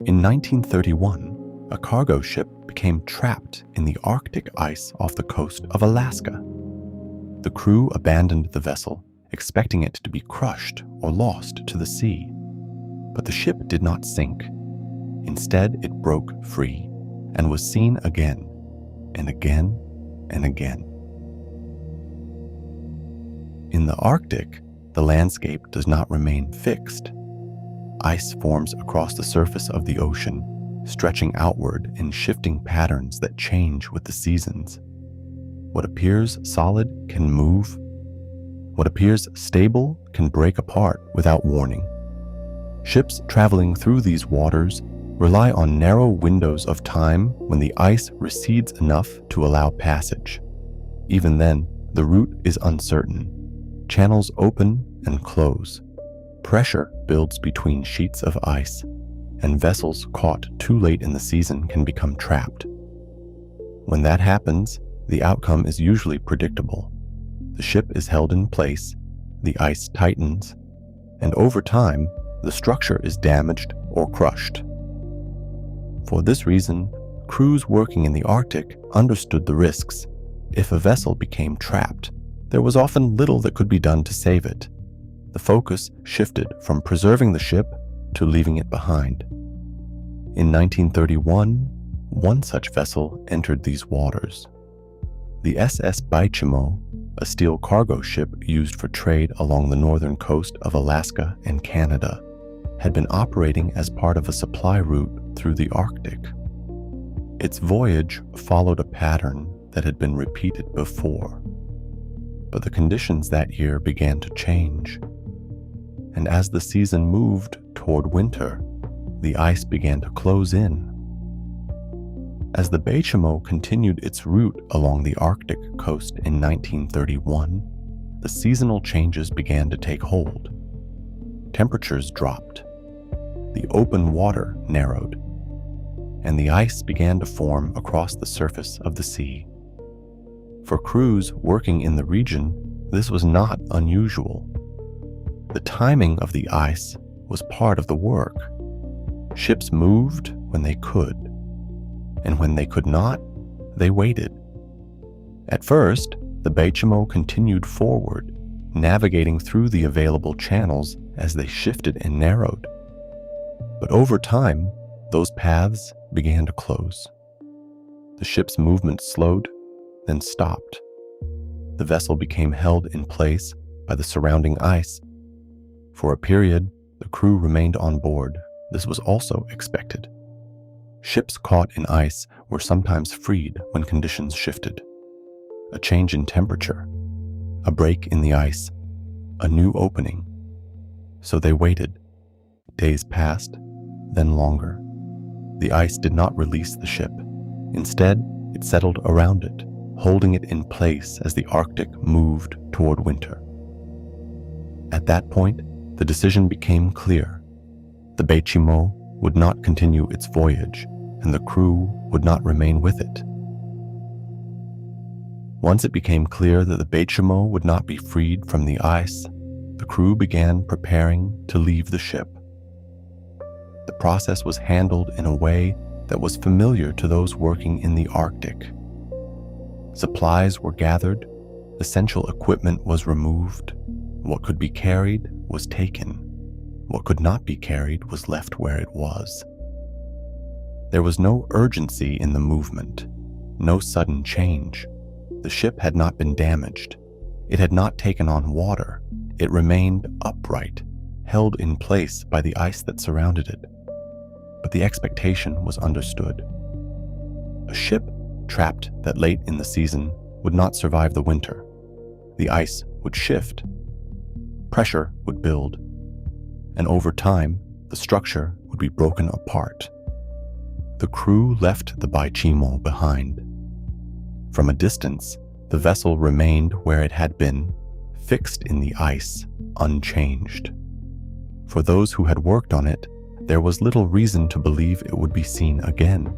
In 1931, a cargo ship became trapped in the Arctic ice off the coast of Alaska. The crew abandoned the vessel, expecting it to be crushed or lost to the sea. But the ship did not sink. Instead, it broke free and was seen again and again and again. In the Arctic, the landscape does not remain fixed. Ice forms across the surface of the ocean, stretching outward in shifting patterns that change with the seasons. What appears solid can move. What appears stable can break apart without warning. Ships traveling through these waters rely on narrow windows of time when the ice recedes enough to allow passage. Even then, the route is uncertain. Channels open and close. Pressure builds between sheets of ice, and vessels caught too late in the season can become trapped. When that happens, the outcome is usually predictable. The ship is held in place, the ice tightens, and over time, the structure is damaged or crushed. For this reason, crews working in the Arctic understood the risks. If a vessel became trapped, there was often little that could be done to save it. The focus shifted from preserving the ship to leaving it behind. In 1931, one such vessel entered these waters. The SS Baychimo, a steel cargo ship used for trade along the northern coast of Alaska and Canada, had been operating as part of a supply route through the Arctic. Its voyage followed a pattern that had been repeated before. But the conditions that year began to change. And as the season moved toward winter, the ice began to close in. As the Baychimo continued its route along the Arctic coast in 1931, the seasonal changes began to take hold. Temperatures dropped, the open water narrowed, and the ice began to form across the surface of the sea. For crews working in the region, this was not unusual. The timing of the ice was part of the work. Ships moved when they could, and when they could not, they waited. At first, the Baychimo continued forward, navigating through the available channels as they shifted and narrowed. But over time, those paths began to close. The ship's movement slowed, then stopped. The vessel became held in place by the surrounding ice. For a period, the crew remained on board. This was also expected. Ships caught in ice were sometimes freed when conditions shifted. A change in temperature, a break in the ice, a new opening. So they waited. Days passed, then longer. The ice did not release the ship. Instead, it settled around it, holding it in place as the Arctic moved toward winter. At that point, the decision became clear. The Baychimo would not continue its voyage, and the crew would not remain with it. Once it became clear that the Baychimo would not be freed from the ice, the crew began preparing to leave the ship. The process was handled in a way that was familiar to those working in the Arctic. Supplies were gathered, essential equipment was removed, what could be carried was taken, what could not be carried was left where it was. There was no urgency in the movement, no sudden change. The ship had not been damaged. It had not taken on water. It remained upright, held in place by the ice that surrounded it. But the expectation was understood. A ship trapped that late in the season would not survive the winter. The ice would shift. Pressure would build. And over time, the structure would be broken apart. The crew left the Baychimo behind. From a distance, the vessel remained where it had been, fixed in the ice, unchanged. For those who had worked on it, there was little reason to believe it would be seen again.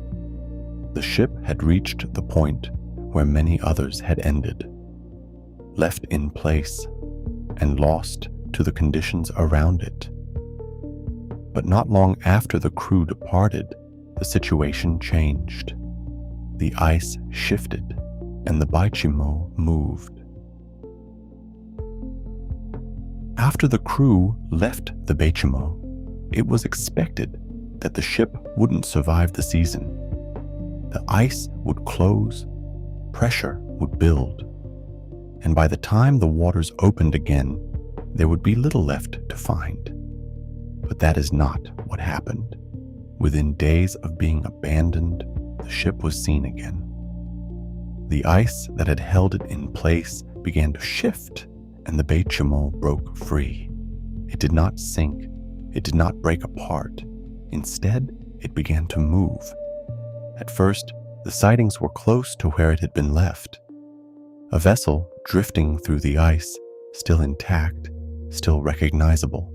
The ship had reached the point where many others had ended, left in place and lost to the conditions around it. But not long after the crew departed, the situation changed. The ice shifted, and the Baychimo moved. After the crew left the Baychimo, it was expected that the ship wouldn't survive the season. The ice would close, pressure would build, and by the time the waters opened again, there would be little left to find. But that is not what happened. Within days of being abandoned, the ship was seen again. The ice that had held it in place began to shift, and the Baychimo broke free. It did not sink. It did not break apart. Instead, it began to move. At first, the sightings were close to where it had been left. A vessel drifting through the ice, still intact, still recognizable.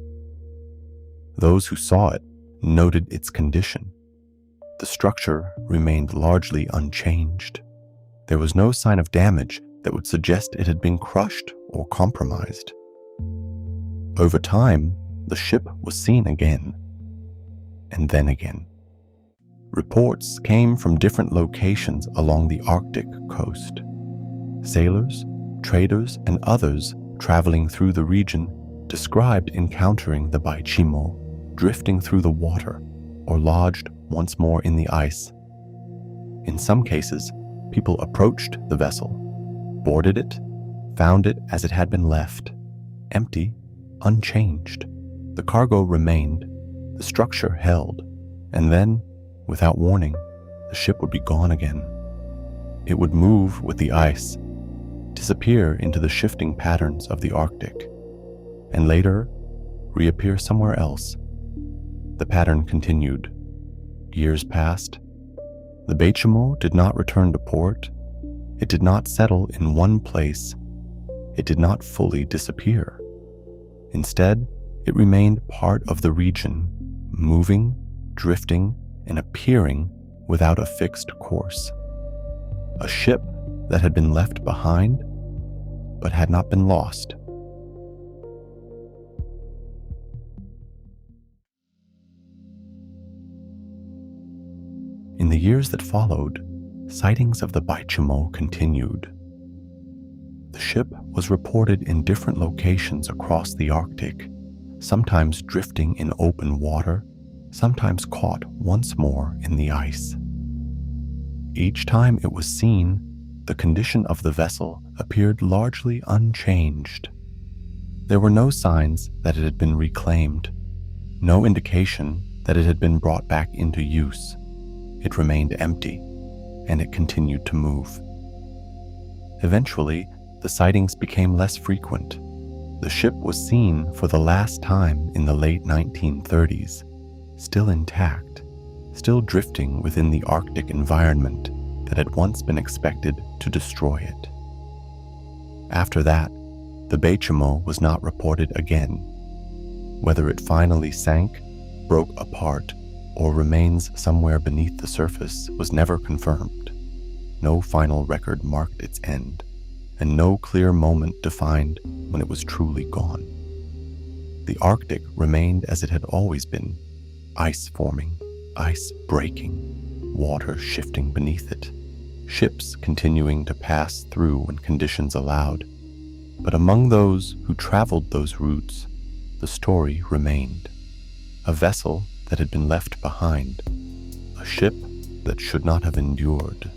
Those who saw it noted its condition. The structure remained largely unchanged. There was no sign of damage that would suggest it had been crushed or compromised. Over time, the ship was seen again, and then again. Reports came from different locations along the Arctic coast. Sailors, traders, and others traveling through the region described encountering the Baychimo drifting through the water or lodged once more in the ice. In some cases, people approached the vessel, boarded it, found it as it had been left, empty, unchanged. The cargo remained, the structure held, and then, without warning, the ship would be gone again. It would move with the ice, disappear into the shifting patterns of the Arctic, and later reappear somewhere else. The pattern continued. Years passed. The Baychimo did not return to port. It did not settle in one place. It did not fully disappear. Instead, it remained part of the region, moving, drifting, and appearing without a fixed course. A ship that had been left behind, but had not been lost. In the years that followed, sightings of the Baychimo continued. The ship was reported in different locations across the Arctic, sometimes drifting in open water, sometimes caught once more in the ice. Each time it was seen, the condition of the vessel appeared largely unchanged. There were no signs that it had been reclaimed, no indication that it had been brought back into use. It remained empty, and it continued to move. Eventually, the sightings became less frequent. The ship was seen for the last time in the late 1930s, still intact, still drifting within the Arctic environment that had once been expected to destroy it. After that, the Baychimo was not reported again. Whether it finally sank, broke apart, or remains somewhere beneath the surface was never confirmed. No final record marked its end, and no clear moment defined when it was truly gone. The Arctic remained as it had always been, ice forming, ice breaking, water shifting beneath it, ships continuing to pass through when conditions allowed. But among those who traveled those routes, the story remained. A vessel that had been left behind, a ship that should not have endured,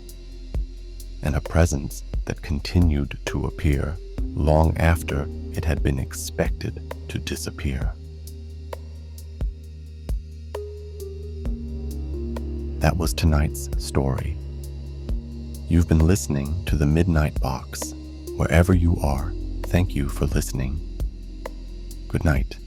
and a presence that continued to appear long after it had been expected to disappear. That was tonight's story. You've been listening to The Midnight Box. Wherever you are, thank you for listening. Good night.